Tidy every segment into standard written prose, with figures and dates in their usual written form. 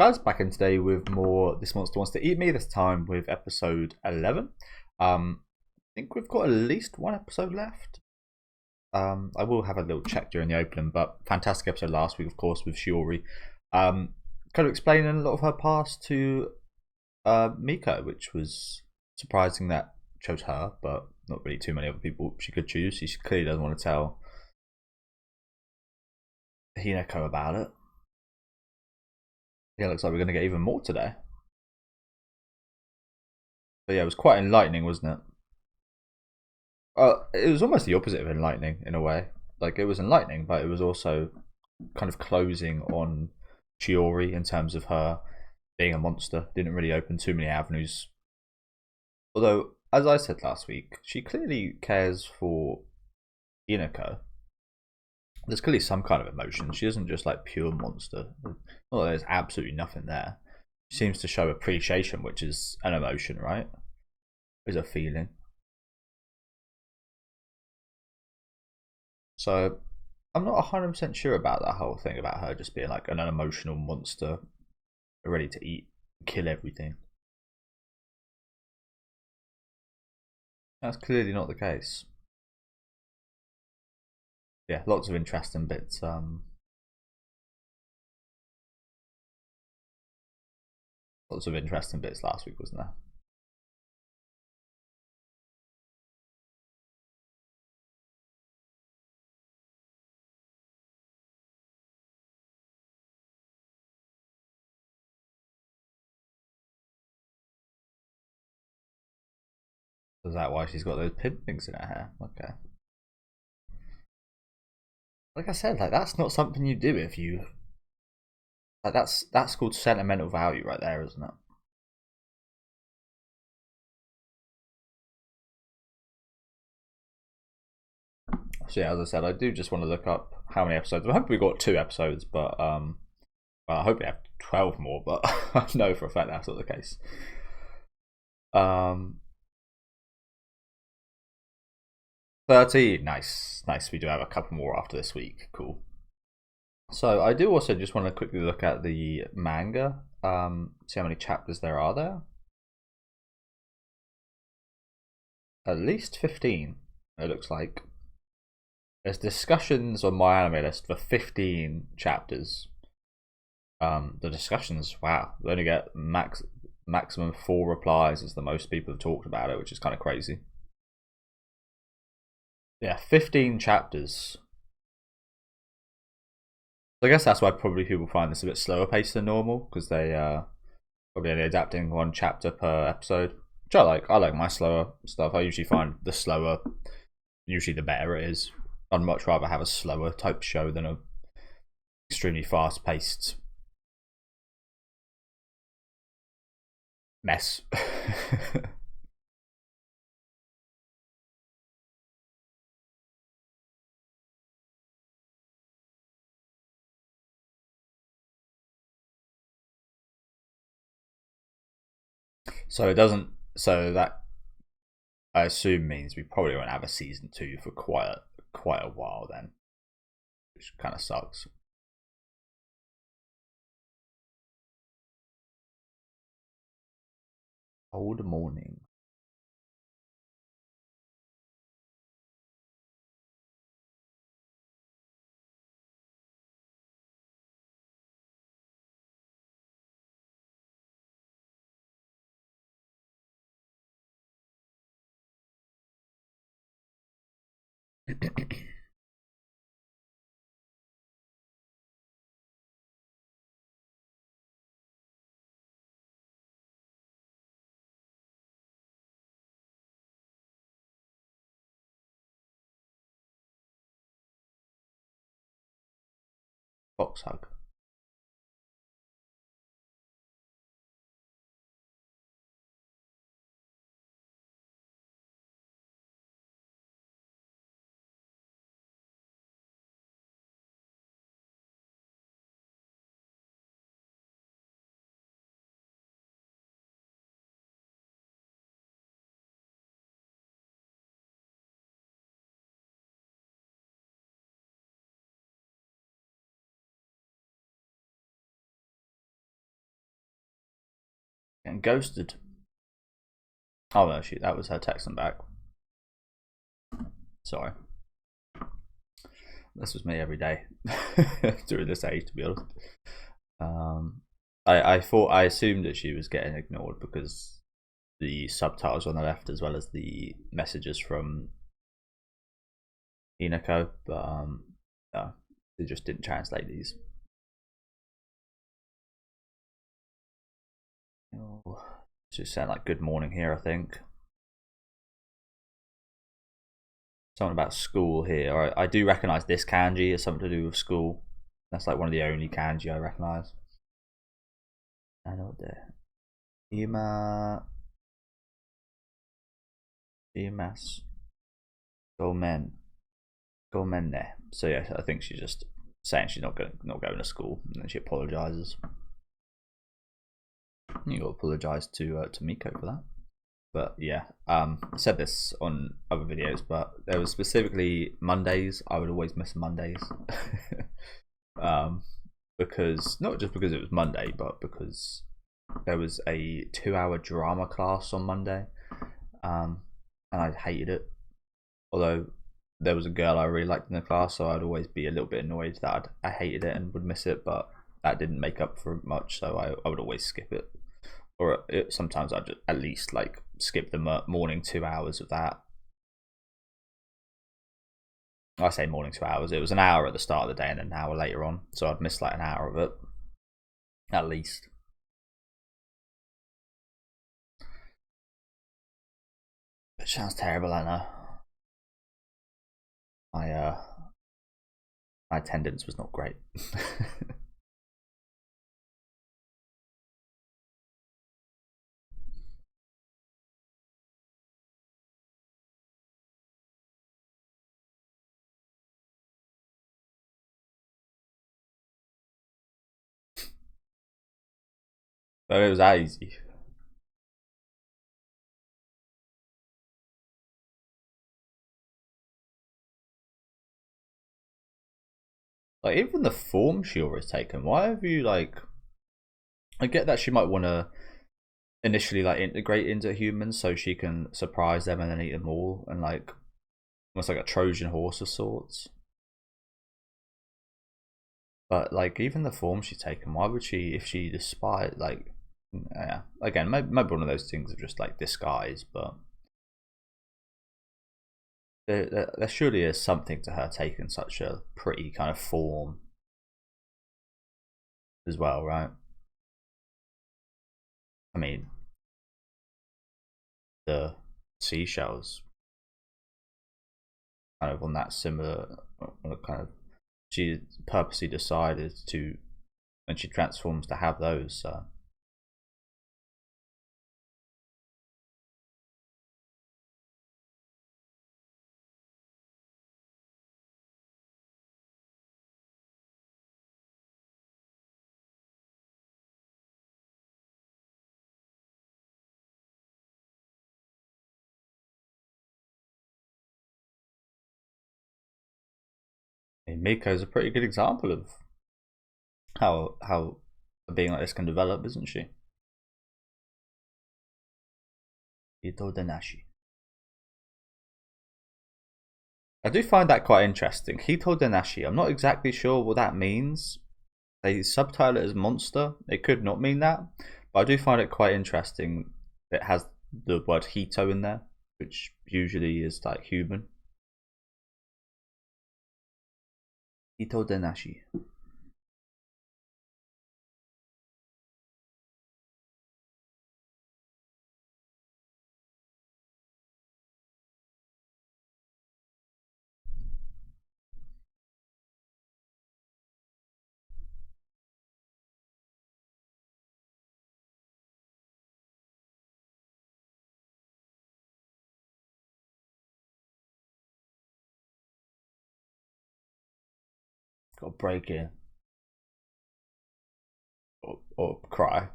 Guys, back in today with more This Monster Wants to Eat Me, this time with episode 11. I think we've got at least one episode left. I will have a little check during the opening, but fantastic episode last week, of course, with Shiori. Kind of explaining a lot of her past to Miko, which was surprising that chose her, but not really too many other people she could choose. She clearly doesn't want to tell Hinako about it. Yeah, looks like we're going to get even more today. But yeah, it was quite enlightening, wasn't it? It was almost the opposite of enlightening in a way. Like, it was enlightening, but it was also kind of closing on Shiori in terms of her being a monster. Didn't really open too many avenues. Although, as I said last week, she clearly cares for Inako. There's clearly some kind of emotion. She isn't just like pure monster. Well, there's absolutely nothing there. She seems to show appreciation, which is an emotion, right? Is a feeling. So I'm not 100% sure about that whole thing about her just being like an unemotional monster ready to eat, kill everything. That's clearly not the case. Yeah, lots of interesting bits. Lots of interesting bits last week, wasn't there? Is that why she's got those pin things in her hair? Okay. Like I said, like that's not something you do if you like that's called sentimental value right there, isn't it? So yeah, as I said, I do just want to look up how many episodes. I hope we got 2 episodes, but well, I hope we have 12 more. But I know for a fact that's not the case. 13, nice. We do have a couple more after this week. Cool. So I do also just want to quickly look at the manga. See how many chapters there are there. At least 15. It looks like. There's discussions on my anime list for 15 chapters. The discussions, wow, they only get maximum 4 replies is the most people have talked about it, which is kind of crazy. Yeah, 15 chapters. I guess that's why probably people find this a bit slower paced than normal, because they probably only adapting 1 chapter per episode. Which I like. I like my slower stuff. I usually find the slower, usually the better it is. I'd much rather have a slower type show than a extremely fast paced mess. So it doesn't. So that I assume means we probably won't have a season 2 for quite a while then, which kind of sucks. Old morning. Fox hug. Getting ghosted. Oh no, shoot, that was her texting back. Sorry. This was me every day during this age, to be honest. I assumed that she was getting ignored because the subtitles on the left, as well as the messages from Inako, but no, they just didn't translate these. Oh, just sound like good morning here, I think. Something about school here. I do recognise this kanji as something to do with school. That's like one of the only kanji I recognise. I know there. Imas. Gomen. Gomenne. So yeah, I think she's just saying she's not going to school, and then she apologises. You got to apologise to Miko for that. But yeah, I said this on other videos, but there was specifically Mondays. I would always miss Mondays, because not just because it was Monday, but because there was a 2-hour drama class on Monday, and I hated it. Although there was a girl I really liked in the class, so I'd always be a little bit annoyed that I hated it and would miss it. But that didn't make up for much, so I would always skip it. Or sometimes I'd just at least like skip the morning 2 hours of that. I say morning 2 hours. It was an hour at the start of the day and an hour later on, so I'd miss like an hour of it, at least. It sounds terrible, I know. My attendance was not great. But it was that easy. Like even the form she always taken. Why have you like? I get that she might want to initially like integrate into humans so she can surprise them and then eat them all, and like almost like a Trojan horse of sorts. But like even the form she's taken, why would she, if she despise like, yeah, again, maybe one of those things of just like disguise, but there surely is something to her taking such a pretty kind of form as well, right? I mean, the seashells kind of on that similar kind of, she purposely decided to, when she transforms, to have those. So I mean, Miko's a pretty good example of how being like this can develop, isn't she? Hito de Nashi. I do find that quite interesting. Hito de Nashi. I'm not exactly sure what that means. They subtitle it as monster. It could not mean that, but I do find it quite interesting. It has the word Hito in there, which usually is like human. Hito de Nashi. Got to break in or cry.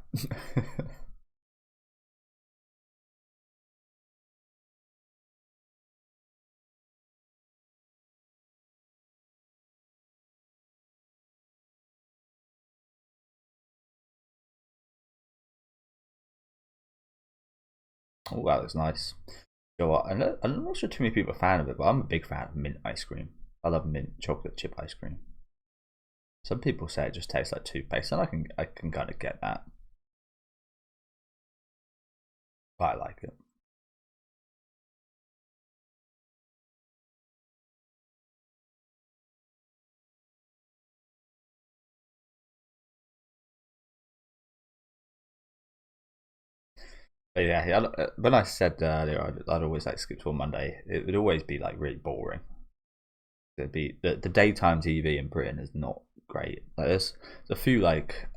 Oh, that looks nice. You know what? I'm not sure too many people are a fan of it, but I'm a big fan of mint ice cream. I love mint chocolate chip ice cream. Some people say it just tastes like toothpaste, and I can kind of get that. But I like it. But yeah, when I said earlier I'd always like skip to a Monday, it would always be like really boring. It'd be the daytime TV in Britain is not great. Like there's a few like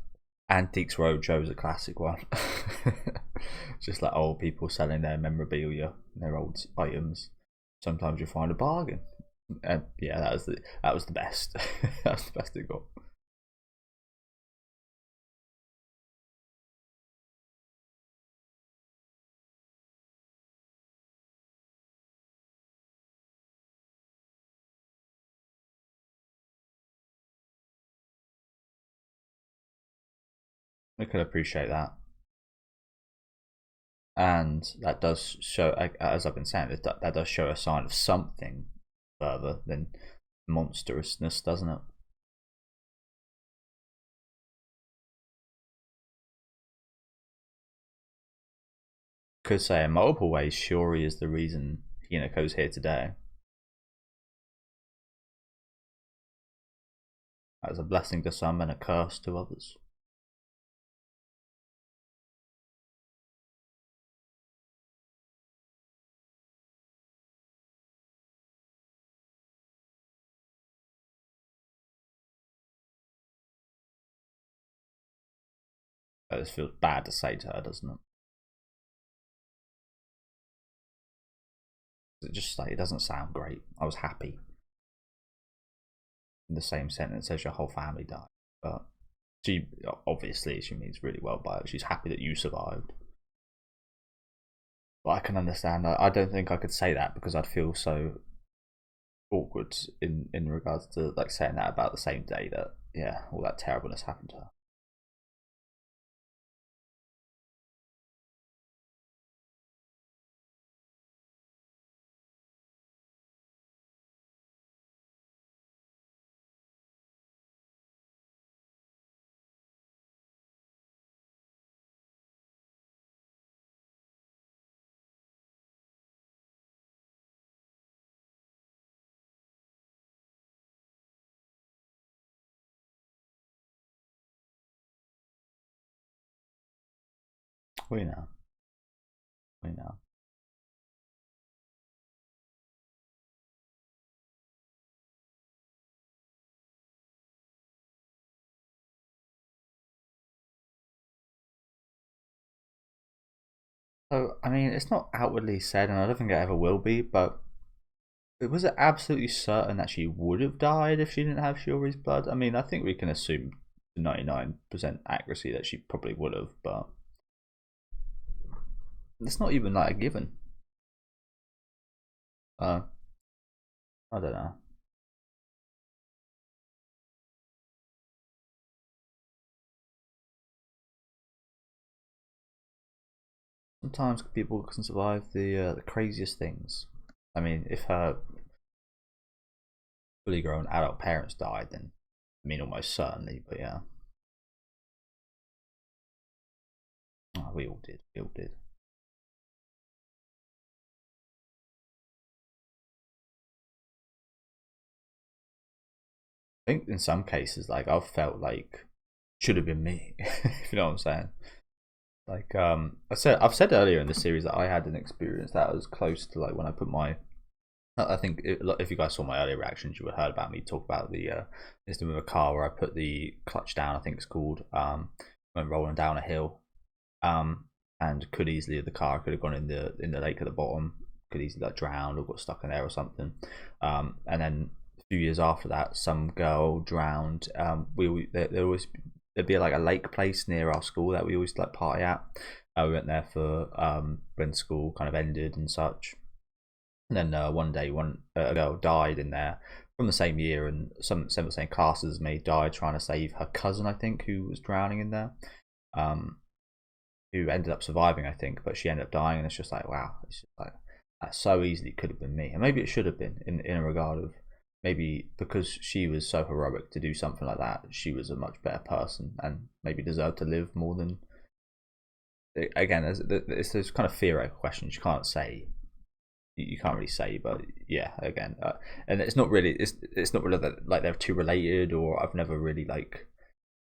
Antiques Roadshow is a classic one. Just like old people selling their memorabilia, their old items. Sometimes you find a bargain. And yeah, that was the best. That was the best it got. I can appreciate that, and that does show, as I've been saying, that does show a sign of something further than monstrousness, doesn't it? Could say in multiple ways, Shuri is the reason Hinako's here today. As a blessing to some and a curse to others. This feels bad to say to her, doesn't it? It just like it doesn't sound great. I was happy in the same sentence as your whole family died, but she obviously she means really well by it. She's happy that you survived. But I can understand. I don't think I could say that because I'd feel so awkward in regards to like saying that about the same day that yeah all that terribleness happened to her. We know, we know. So I mean, it's not outwardly said, and I don't think it ever will be. But was it absolutely certain that she would have died if she didn't have Shiori's blood? I mean, I think we can assume 99% accuracy that she probably would have, but it's not even like a given. Uh, I don't know. Sometimes people can survive the craziest things. I mean, if her fully grown adult parents died, then I mean, almost certainly. But yeah, oh, we all did. We all did. I think in some cases, like I've felt like should have been me. If you know what I'm saying. Like I've said earlier in the series that I had an experience that was close to like when I put my. I think if you guys saw my earlier reactions, you would have heard about me talk about the incident with a car where I put the clutch down. I think it's called when rolling down a hill, and could easily the car could have gone in the lake at the bottom, could easily like drowned or got stuck in there or something. And then a few years after that, some girl drowned. There always there'd be like a lake place near our school that we always like party at. We went there for when school kind of ended and such. And then one day, one a girl died in there from the same year, and some of the same classes as me died trying to save her cousin, I think, who was drowning in there. Um, who ended up surviving, I think, but she ended up dying, and it's just like, wow, it's just like that so easily could have been me, and maybe it should have been in a regard of maybe because she was so heroic to do something like that, she was a much better person and maybe deserved to live more than. Again, it's those kind of theoretical questions you can't say. You can't really say, but yeah, again, and it's not really it's not really that like they're too related, or I've never really like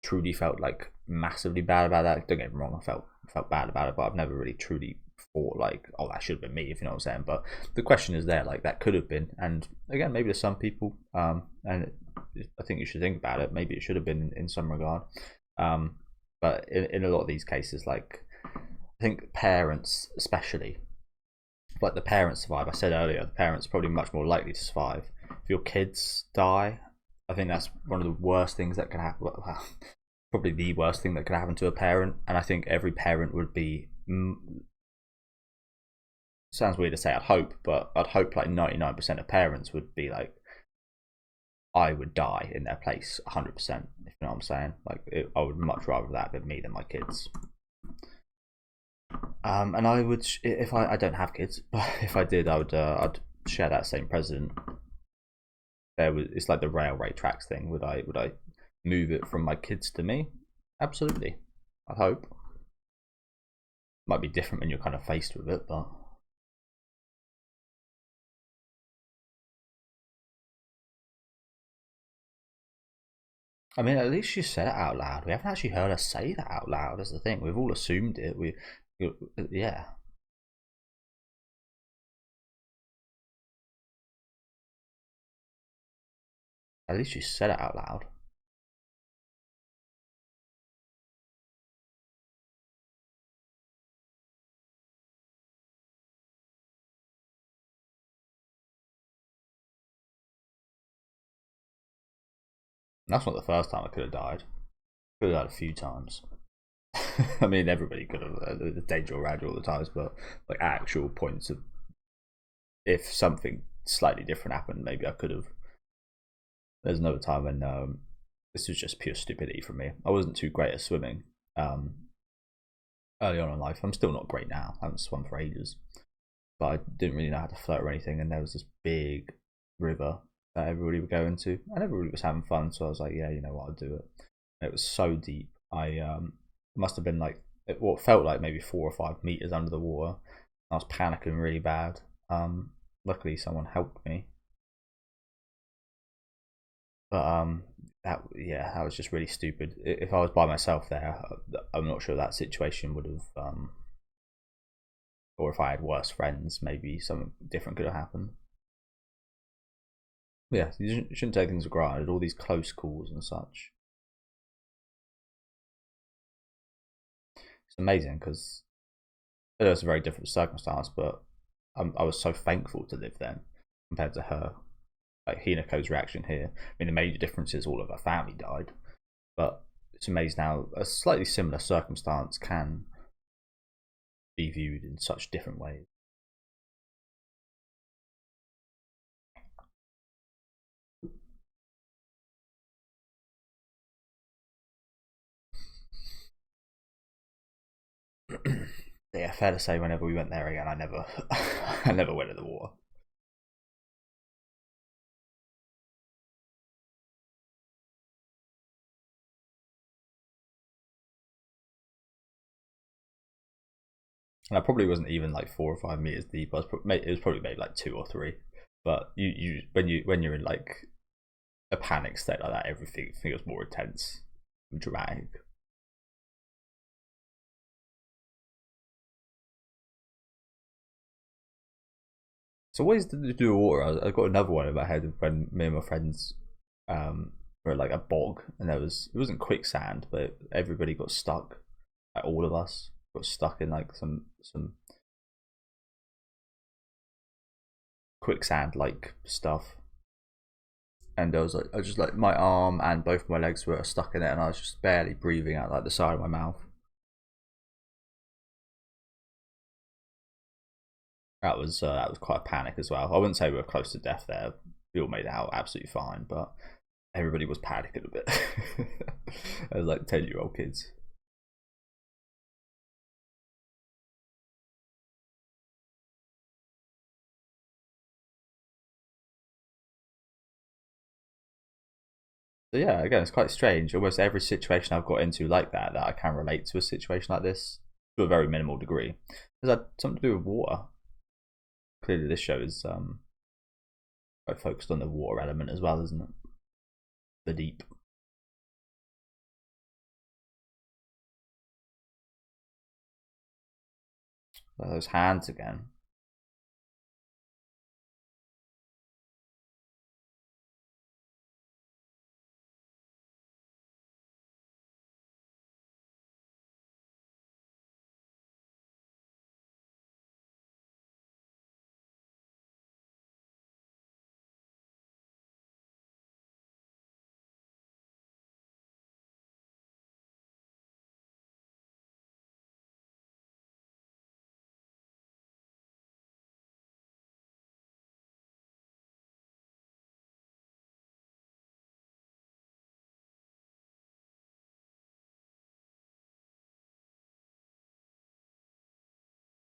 truly felt like massively bad about that. Don't get me wrong, I felt bad about it, but I've never really truly thought like, oh, that should have been me, if you know what I'm saying. But the question is there, like that could have been, and again, maybe to some people, and I think you should think about it. Maybe it should have been in some regard, but in a lot of these cases, like I think parents, especially, like the parents survive. I said earlier, the parents are probably much more likely to survive. If your kids die, I think that's one of the worst things that can happen. Well, probably the worst thing that could happen to a parent, and I think every parent would be. Sounds weird to say. I'd hope, but I'd hope like 99% of parents would be like, I would die in their place, 100%. If you know what I'm saying, like I would much rather that than me than my kids. And I would, if I don't have kids, but if I did, I'd share that same president. It's like the railway tracks thing. Would I move it from my kids to me? Absolutely. I hope. Might be different when you're kind of faced with it, but I mean, at least she said it out loud. We haven't actually heard her say that out loud. That's the thing. We've all assumed it. Yeah. At least she said it out loud. That's not the first time I could have died. Could have died a few times. I mean, everybody could have. The danger around you all the times, but like actual points of if something slightly different happened, maybe I could have. There's another time when this was just pure stupidity from me. I wasn't too great at swimming early on in life. I'm still not great now. I haven't swum for ages, but I didn't really know how to float or anything. And there was this big river that everybody would go into, and everybody was having fun. So I was like, yeah, you know what, I'll do it. And it was so deep. I must have been like what felt like maybe 4 or 5 meters under the water. I was panicking really bad. Luckily, someone helped me, but that was just really stupid. If I was by myself there, I'm not sure that situation would have, or if I had worse friends, maybe something different could have happened. Yeah, you shouldn't take things for granted. All these close calls and such. It's amazing because it was a very different circumstance, but I was so thankful to live then compared to her. Like Hinako's reaction here. I mean, the major difference is all of her family died, but it's amazing how a slightly similar circumstance can be viewed in such different ways. Yeah, fair to say, whenever we went there again, I never, I never went in the water. And I probably wasn't even like 4 or 5 meters deep. It was probably maybe like 2 or 3. But when you're in like a panic state like that, everything feels more intense and dramatic. So what is to do with water? I got another one in my head of when me and my friends were at like a bog, and it wasn't quicksand, but everybody got stuck. Like all of us got stuck in like some quicksand like stuff, and I was just like my arm and both my legs were stuck in it, and I was just barely breathing out like the side of my mouth. That was quite a panic as well. I wouldn't say we were close to death there. We all made it out absolutely fine, but everybody was panicking a bit. It was like 10-year-old kids. So yeah, again, it's quite strange. Almost every situation I've got into like that I can relate to a situation like this to a very minimal degree. Has had something to do with water. Clearly, this show is quite focused on the water element as well, isn't it? The deep. Those hands again.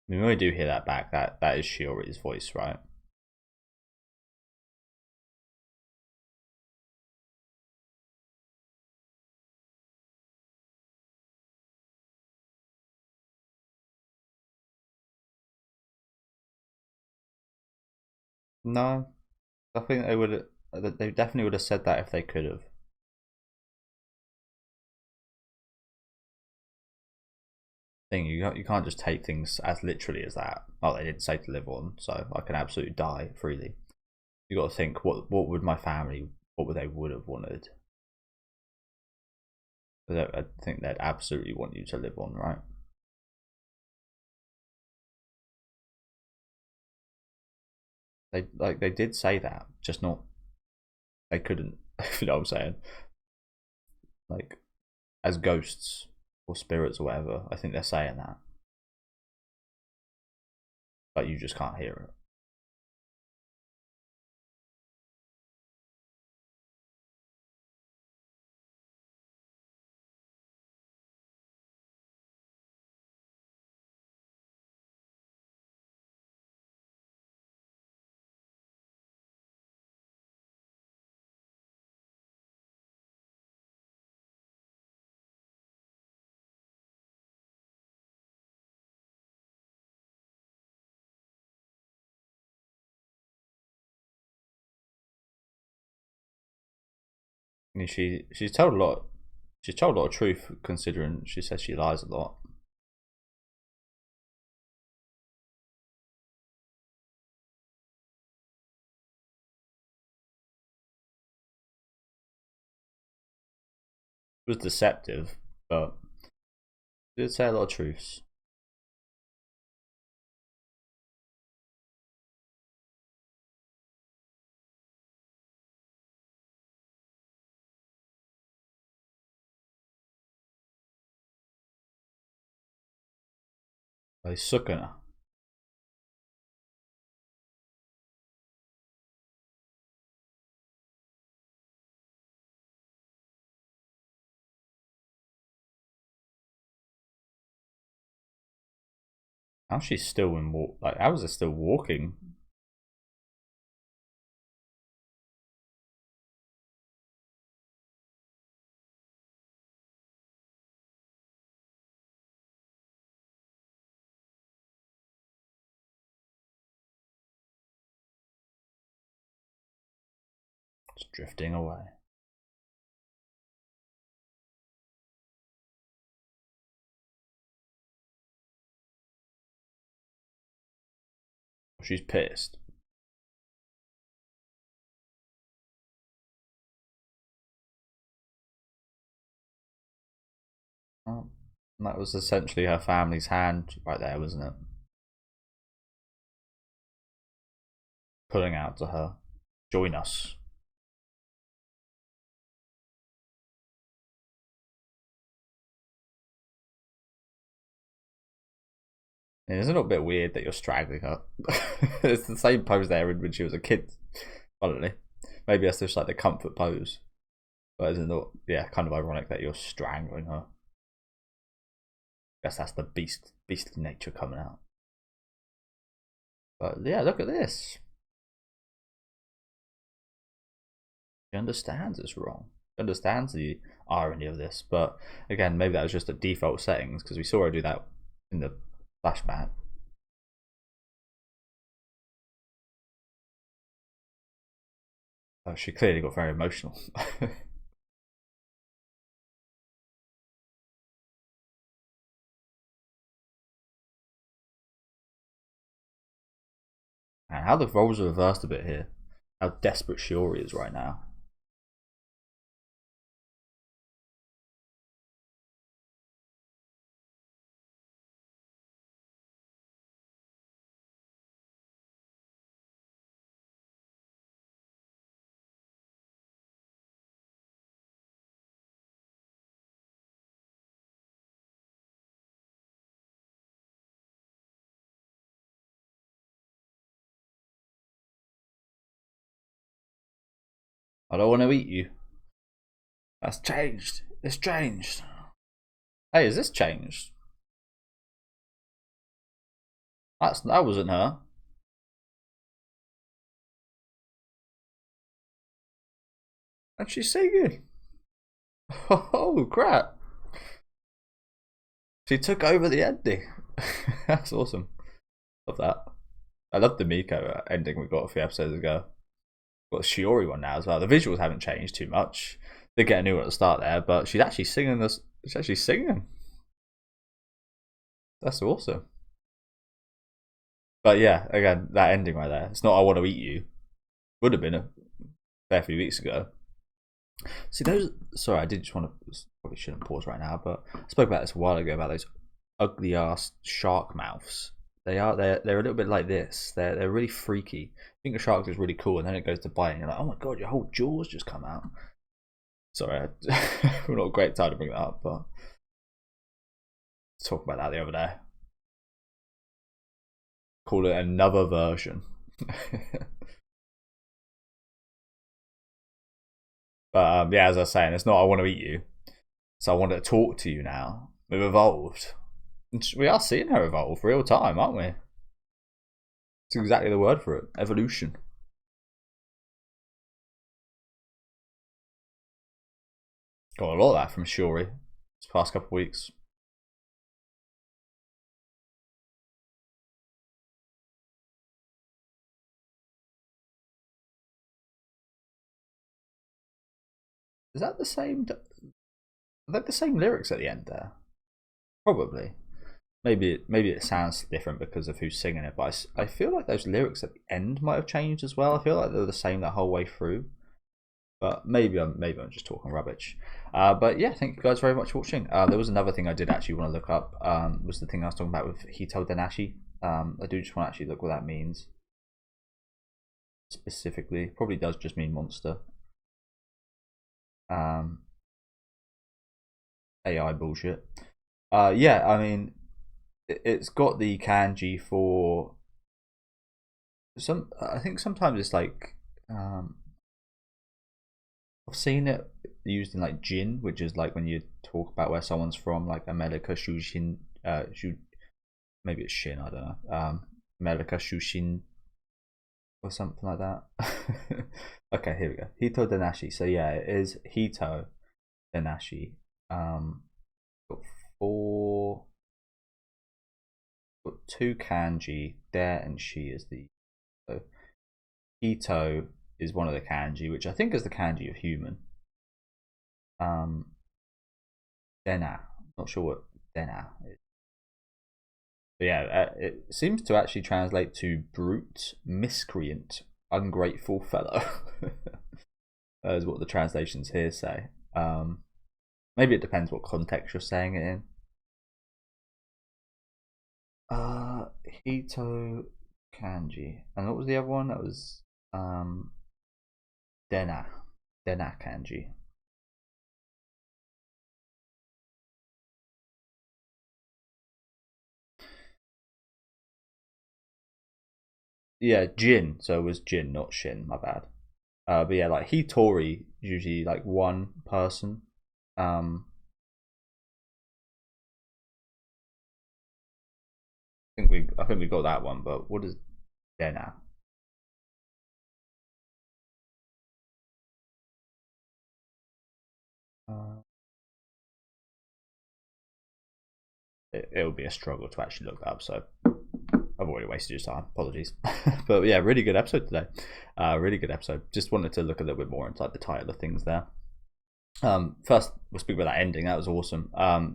I mean, when we do hear that back, that is Shiori's voice, right? No, I think they would. They definitely would have said that if they could have. Thing you can't just take things as literally as that. Oh, they didn't say to live on, so I can absolutely die freely. You got to think, what would my family, what would they would have wanted? I think they'd absolutely want you to live on, right? They did say that, just not. They couldn't. You know what I'm saying? Like as ghosts or spirits or whatever. I think they're saying that, but you just can't hear it. I mean, she's told a lot. She's told a lot of truth, considering she says she lies a lot. It was deceptive, but she did say a lot of truths. Like Sukuna. How she's still in walk? Like how is it still walking? Just drifting away. She's pissed. Oh, that was essentially her family's hand right there, wasn't it? Pulling out to her. Join us. Isn't it a bit weird that you're straggling her? It's the same pose there when she was a kid. Funnily, maybe that's just like the comfort pose. But isn't it? Yeah, kind of ironic that you're strangling her. Guess that's the beastly nature coming out. But yeah, look at this. She understands it's wrong. understands the irony of this, but again, maybe that was just a default settings because we saw her do that in the flashback. Oh, she clearly got very emotional. And how the roles are reversed a bit here. How desperate Shiori is right now. I don't want to eat you. That's changed. It's changed. Hey, is this changed? That wasn't her. And she's singing. Oh crap! She took over the ending. That's awesome. Love that. I love the Miko ending we got a few episodes ago. Got the Shiori one now as well. The visuals haven't changed too much. They get a new one at the start there, but she's actually singing this. She's actually singing. That's awesome. But yeah, again, that ending right there. It's not "I want to eat you." Would have been a fair few weeks ago. See those. Sorry, I did just want to. Probably shouldn't pause right now, but I spoke about this a while ago about those ugly ass shark mouths. They're a little bit like this. They're really freaky. I think a shark is really cool, and then it goes to bite, and you're like, oh my god, your whole jaws just come out. Sorry, we're not a great time to bring that up, but let's talk about that the other day. Call it another version. But yeah, as I was saying, it's not "I want to eat you," so I want to talk to you now. We've evolved. We are seeing her evolve real time, aren't we? It's exactly the word for it. Evolution. Got a lot of that from Shiori this past couple of weeks. Is that the same? Are they the same lyrics at the end there? Probably. Maybe it sounds different because of who's singing it, but I feel like those lyrics at the end might have changed as well. I feel like they're the same that whole way through. But maybe I'm just talking rubbish. But yeah, thank you guys very much for watching. There was another thing I did actually want to look up. Was the thing I was talking about with Hito de Nashi. I do just want to actually look what that means specifically. Probably does just mean monster. AI bullshit. Yeah, I mean, it's got the kanji for some. I think sometimes it's like I've seen it used in like Jin, which is like when you talk about where someone's from, like America Shushin, maybe it's Shin, I don't know, America Shushin or something like that. Okay, here we go. Hito de Nashi. So yeah, it is Hito de Nashi. Got four, got two kanji. Der and Shi is the. So Hito is one of the kanji, which I think is the kanji of human. Dena, not sure what Dena is. But yeah, it seems to actually translate to brute, miscreant, ungrateful fellow. That is what the translations here say. Maybe it depends what context you're saying it in. Hito kanji, and what was the other one? That was Dena kanji. Yeah, Jin. So it was Jin, not Shin. My bad. But yeah, like Hitori usually like one person. I think we got that one. But what is Dena? It'll be a struggle to actually look that up, so I've already wasted your time. Apologies. But yeah, really good episode today. Really good episode. Just wanted to look a little bit more inside the title of things there. First, we'll speak about that ending. That was awesome.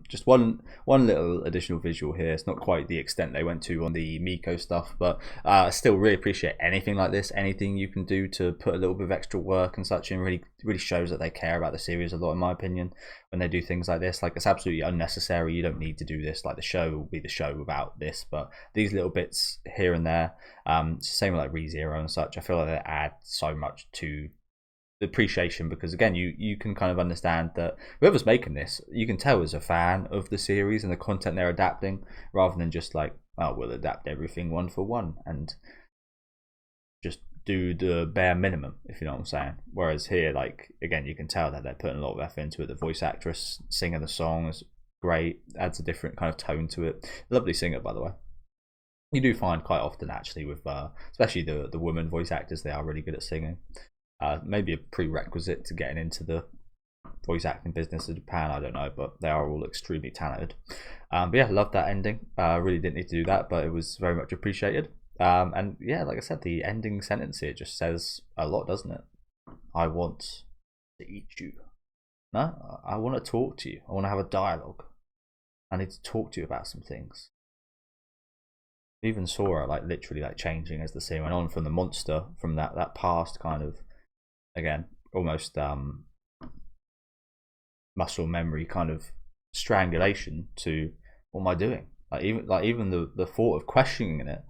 Just one little additional visual here. It's not quite the extent they went to on the Miko stuff, but I still really appreciate anything like this. Anything you can do to put a little bit of extra work and such, and really shows that they care about the series a lot, in my opinion, when they do things like this. Like, it's absolutely unnecessary. You don't need to do this. Like, the show will be the show without this, but these little bits here and there, same with like ReZero and such, I feel like they add so much to the appreciation, because again, you can kind of understand that whoever's making this, you can tell is a fan of the series and the content they're adapting, rather than just like, oh, we'll adapt everything one for one and just do the bare minimum, if you know what I'm saying. Whereas here, like, again, you can tell that they're putting a lot of effort into it. The voice actress singing the song is great, adds a different kind of tone to it. Lovely singer, by the way. You do find quite often, actually, with especially the woman voice actors, they are really good at singing. Maybe a prerequisite to getting into the voice acting business of Japan, I don't know, but they are all extremely talented. But yeah, loved that ending. Really didn't need to do that, but it was very much appreciated. And yeah, like I said, the ending sentence here just says a lot, doesn't it? I want to eat you. No, I want to talk to you. I want to have a dialogue. I need to talk to you about some things. Even saw her like literally like changing as the scene went on, from the monster, from that past kind of, again, almost muscle memory kind of strangulation, to what am I doing? Like even the thought of questioning it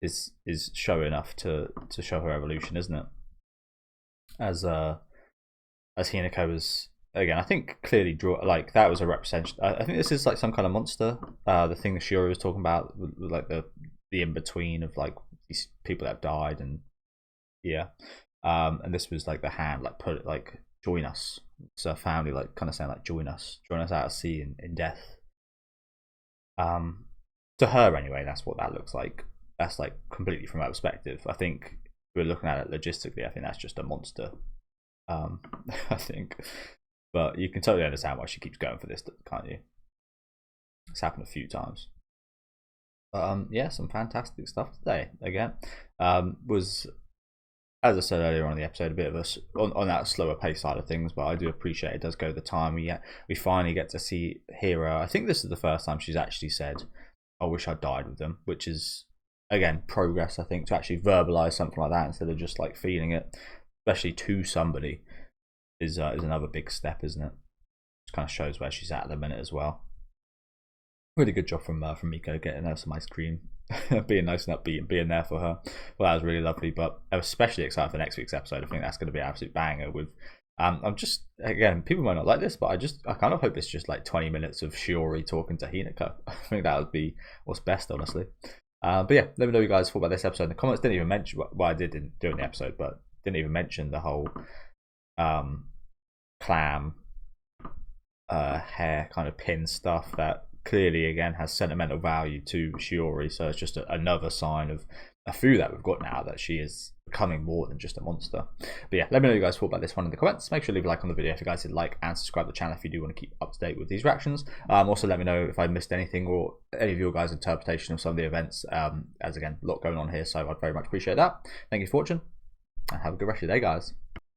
is show enough to show her evolution, isn't it? As Hinako was, again, I think clearly draw, like, that was a representation. I think this is like some kind of monster. The thing that Shiori was talking about, with like the in between of like these people that have died, and yeah. And this was like the hand, like, put it, like, join us. So family, like, kind of saying like, join us out at sea in death. To her anyway, that's what that looks like. That's like completely from her perspective. I think if we're looking at it logistically, I think that's just a monster. I think, but you can totally understand why she keeps going for this, can't you? It's happened a few times. Yeah, some fantastic stuff today. Again, was, as I said earlier on in the episode, a bit of a on that slower pace side of things, but I do appreciate it does go the time. We finally get to see Hero. I think this is the first time she's actually said, "I wish I died with them," which is, again, progress. I think, to actually verbalize something like that instead of just like feeling it, especially to somebody, is another big step, isn't it? Just kind of shows where she's at the minute as well. Really good job from Miko, getting her some ice cream, being nice and upbeat, and being there for her. Well, that was really lovely. But I'm especially excited for next week's episode. I think that's going to be an absolute banger. With I'm just, again, people might not like this, but I kind of hope it's just like 20 minutes of Shiori talking to Hinako. I think that would be what's best, honestly. But yeah, let me know what you guys thought about this episode in the comments. Didn't even mention, well, I didn't do it in the episode, but didn't even mention the whole clam hair kind of pin stuff that clearly, again, has sentimental value to Shiori. So it's just another sign of a Fu that we've got now, that she is becoming more than just a monster. But yeah, let me know what you guys thought about this one in the comments. Make sure to leave a like on the video if you guys did like, and subscribe to the channel if you do want to keep up to date with these reactions. Also, let me know if I missed anything, or any of your guys' interpretation of some of the events, as again, a lot going on here, so I'd very much appreciate that. Thank you for watching, and have a good rest of your day, guys.